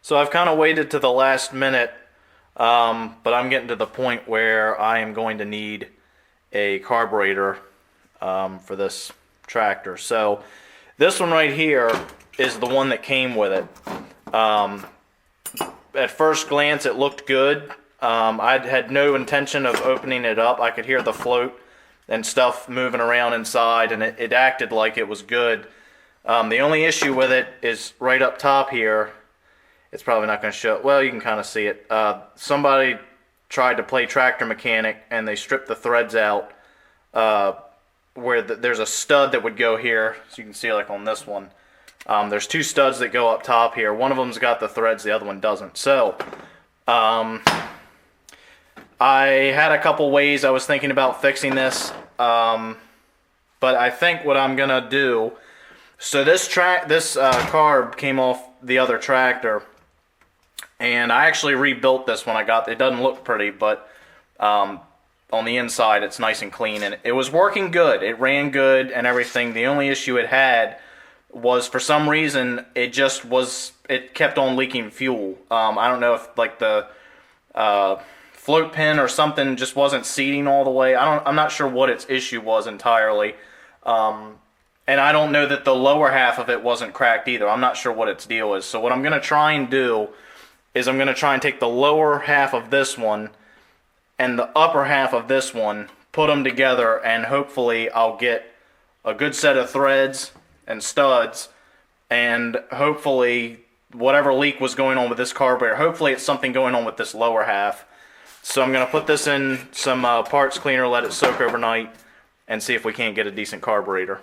So I've kind of waited to the last minute, but I'm getting to the point where I am going to need a carburetor for this tractor. So this one right here is the one that came with it. At first glance, it looked good. I had no intention of opening it up. I could hear the float and stuff moving around inside, and it acted like it was good. The only issue with it is right up top here. It's probably not going to show. Well, you can kind of see it. Somebody tried to play tractor mechanic, and they stripped the threads out where there's a stud that would go here. So you can see like on this one. There's two studs that go up top here. One of them's got the threads, the other one doesn't. So I had a couple ways I was thinking about fixing this. But I think what I'm going to do... So this carb came off the other tractor, and I actually rebuilt this when I got it. It doesn't look pretty, but on the inside it's nice and clean, and it was working good. It ran good and everything. The only issue it had was, for some reason, it kept on leaking fuel. I don't know if like the float pin or something just wasn't seating all the way. I'm not sure what its issue was entirely. And I don't know that the lower half of it wasn't cracked either. I'm not sure what its deal is. So what I'm going to try and do is I'm going to try and take the lower half of this one and the upper half of this one, put them together, and hopefully I'll get a good set of threads and studs, and hopefully whatever leak was going on with this carburetor, hopefully it's something going on with this lower half. So I'm going to put this in some parts cleaner, let it soak overnight, and see if we can't get a decent carburetor.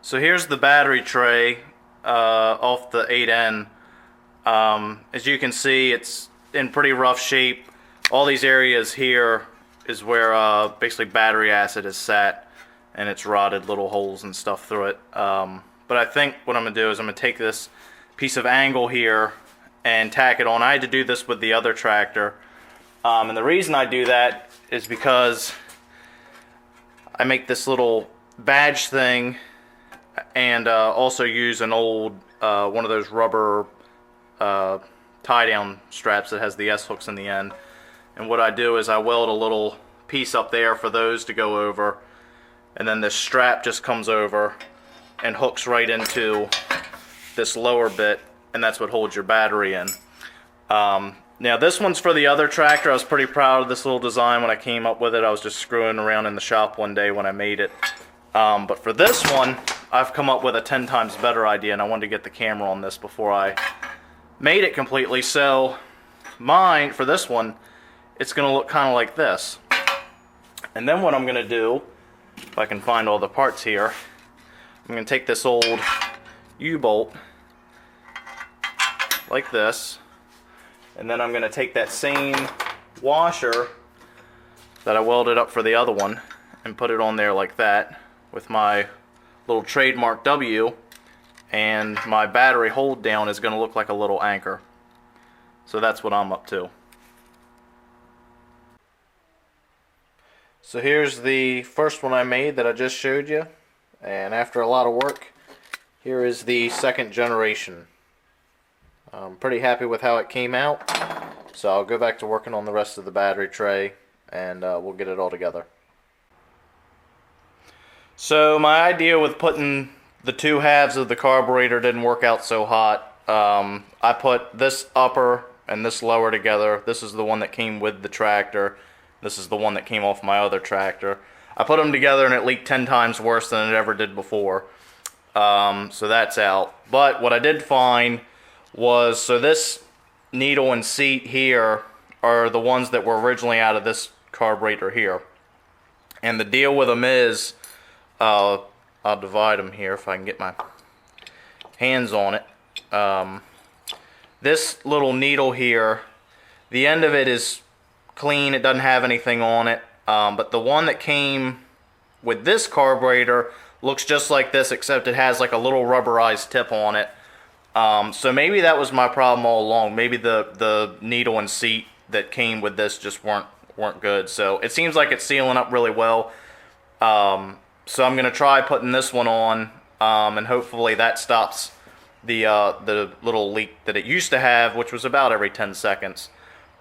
So here's the battery tray off the 8N. As you can see, it's in pretty rough shape. All these areas here is where basically battery acid is sat, and it's rotted little holes and stuff through it. But I think what I'm going to do is I'm going to take this piece of angle here and tack it on. I had to do this with the other tractor. And the reason I do that is because I make this little badge thing, and also use an old one of those rubber tie-down straps that has the S-hooks in the end. And what I do is I weld a little piece up there for those to go over, and then this strap just comes over and hooks right into this lower bit, and that's what holds your battery in. Now this one's for the other tractor. I was pretty proud of this little design when I came up with it. I was just screwing around in the shop one day when I made it. But for this one, I've come up with a 10 times better idea, and I wanted to get the camera on this before I made it completely. So mine, for this one, it's going to look kind of like this. And then what I'm going to do, if I can find all the parts here, I'm going to take this old U-bolt like this, and then I'm going to take that same washer that I welded up for the other one and put it on there like that, with my little trademark W, and my battery hold down is going to look like a little anchor. So that's what I'm up to. So here's the first one I made that I just showed you, and after a lot of work, here is the second generation. I'm pretty happy with how it came out, so I'll go back to working on the rest of the battery tray, and we'll get it all together. So my idea with putting the two halves of the carburetor didn't work out so hot. I put this upper and this lower together. This is the one that came with the tractor. This is the one that came off my other tractor. I put them together and it leaked 10 times worse than it ever did before. So that's out. But what I did find was, so this needle and seat here are the ones that were originally out of this carburetor here. And the deal with them is, I'll divide them here if I can get my hands on it. This little needle here, the end of it is clean, it doesn't have anything on it, but the one that came with this carburetor looks just like this, except it has like a little rubberized tip on it. So maybe that was my problem all along. Maybe the needle and seat that came with this just weren't good. So it seems like it's sealing up really well. So I'm going to try putting this one on, and hopefully that stops the little leak that it used to have, which was about every 10 seconds.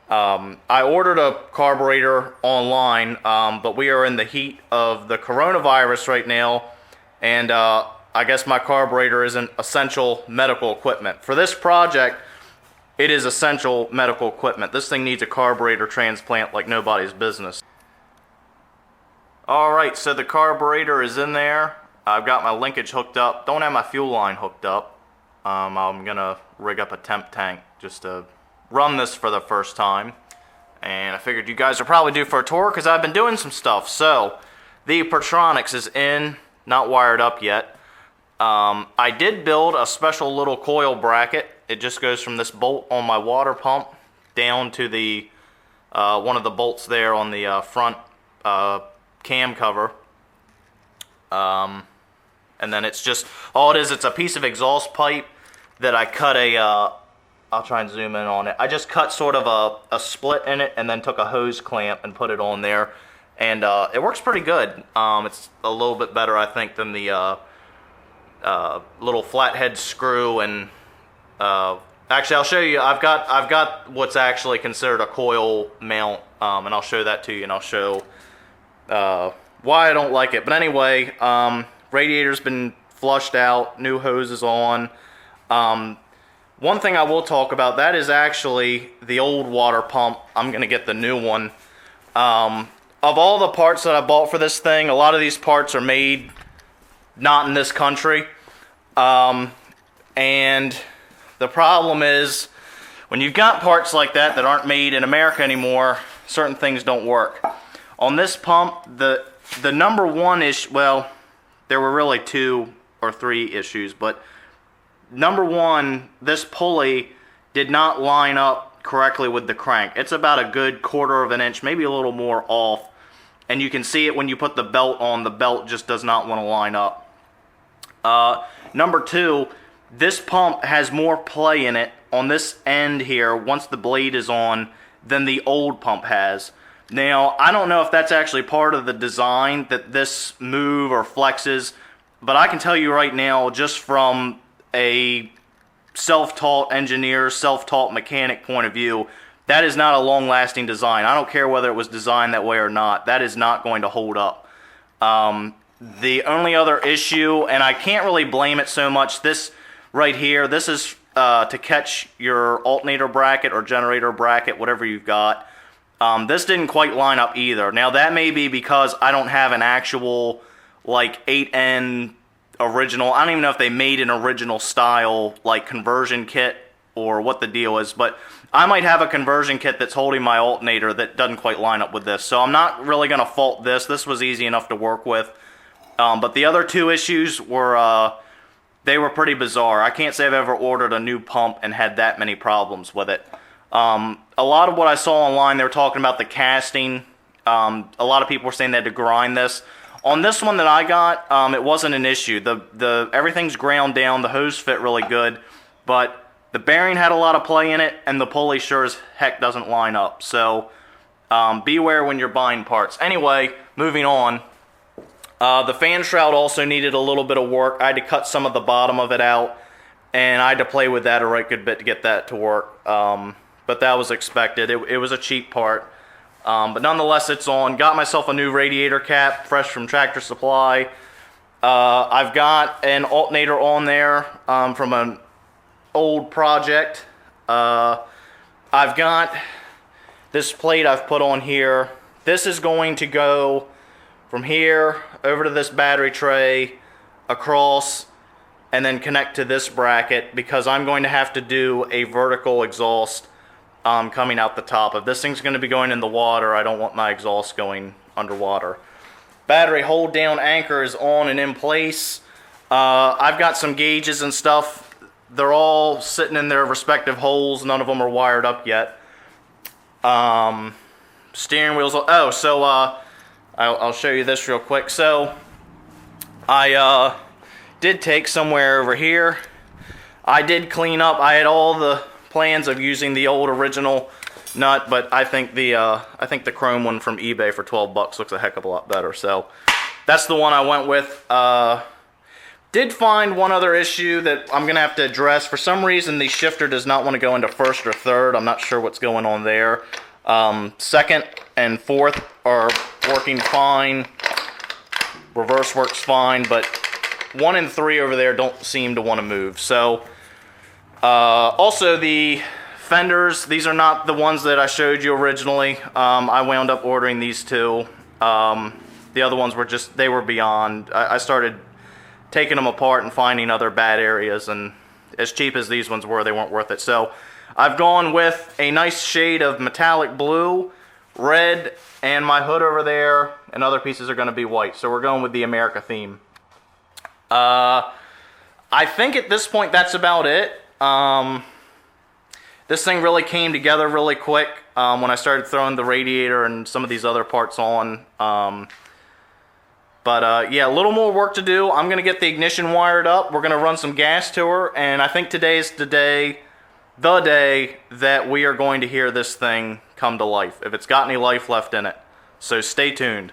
I ordered a carburetor online, but we are in the heat of the coronavirus right now, and I guess my carburetor isn't essential medical equipment. For this project, it is essential medical equipment. This thing needs a carburetor transplant like nobody's business. Alright, so the carburetor is in there. I've got my linkage hooked up. Don't have my fuel line hooked up. I'm gonna rig up a temp tank just to run this for the first time. And I figured you guys are probably due for a tour because I've been doing some stuff. So, the Pertronics is in, not wired up yet. I did build a special little coil bracket. It just goes from this bolt on my water pump down to the one of the bolts there on the front cam cover. And then it's just, all it is, it's a piece of exhaust pipe that I cut a, I'll try and zoom in on it. I just cut sort of a split in it and then took a hose clamp and put it on there. And it works pretty good. It's a little bit better, I think, than the little flathead screw. And actually, I'll show you. I've got what's actually considered a coil mount, and I'll show that to you, and I'll show why I don't like it. But anyway, radiator's been flushed out, new hose is on. One thing I will talk about, that is actually the old water pump. I'm gonna get the new one. Of all the parts that I bought for this thing, a lot of these parts are made not in this country. And the problem is, when you've got parts like that that aren't made in America anymore, certain things don't work. On this pump, the number one issue, well, there were really 2 or 3 issues, but number one, this pulley did not line up correctly with the crank. It's about a good 1/4 of an inch, maybe a little more off, and you can see it when you put the belt on. The belt just does not want to line up. Number 2, this pump has more play in it on this end here once the blade is on than the old pump has. Now, I don't know if that's actually part of the design, that this move or flexes, but I can tell you right now, just from a self-taught engineer, self-taught mechanic point of view, that is not a long-lasting design. I don't care whether it was designed that way or not. That is not going to hold up. The only other issue, and I can't really blame it so much, this right here, this is to catch your alternator bracket or generator bracket, whatever you've got. This didn't quite line up either. Now, that may be because I don't have an actual, like, 8N original. I don't even know if they made an original style, like, conversion kit or what the deal is, but I might have a conversion kit that's holding my alternator that doesn't quite line up with this. So I'm not really going to fault this. This was easy enough to work with. But the other 2 issues were, they were pretty bizarre. I can't say I've ever ordered a new pump and had that many problems with it. A lot of what I saw online, they were talking about the casting. A lot of people were saying they had to grind this. On this one that I got, it wasn't an issue. Everything's ground down, the hose fit really good, but the bearing had a lot of play in it, and the pulley sure as heck doesn't line up. So beware when you're buying parts. Anyway, moving on. The fan shroud also needed a little bit of work. I had to cut some of the bottom of it out, and I had to play with that a right good bit to get that to work. But that was expected. It was a cheap part. But nonetheless, it's on. Got myself a new radiator cap, fresh from Tractor Supply. I've got an alternator on there from an old project. I've got this plate I've put on here. This is going to go from here over to this battery tray, across, and then connect to this bracket, because I'm going to have to do a vertical exhaust coming out the top. If this thing's going to be going in the water, I don't want my exhaust going underwater. Battery hold down anchor is on and in place. I've got some gauges and stuff. They're all sitting in their respective holes. None of them are wired up yet. Steering wheels. Oh, so I'll show you this real quick. So I did take somewhere over here. I did clean up. I had all the plans of using the old original nut, but I think the chrome one from eBay for 12 bucks looks a heck of a lot better. So that's the one I went with. Did find one other issue that I'm going to have to address. For some reason, the shifter does not want to go into first or third. I'm not sure what's going on there. Second and fourth are working fine. Reverse works fine, but 1 and 3 over there don't seem to want to move. So, also the fenders, these are not the ones that I showed you originally. I wound up ordering these two. The other ones were just, they were beyond. I started taking them apart and finding other bad areas, and as cheap as these ones were, they weren't worth it. So I've gone with a nice shade of metallic blue, red, and my hood over there and other pieces are going to be white. So we're going with the America theme. I think at this point that's about it. This thing really came together really quick when I started throwing the radiator and some of these other parts on. Yeah, a little more work to do. I'm going to get the ignition wired up. We're going to run some gas to her, and I think today's the day that we are going to hear this thing come to life, if it's got any life left in it. So stay tuned.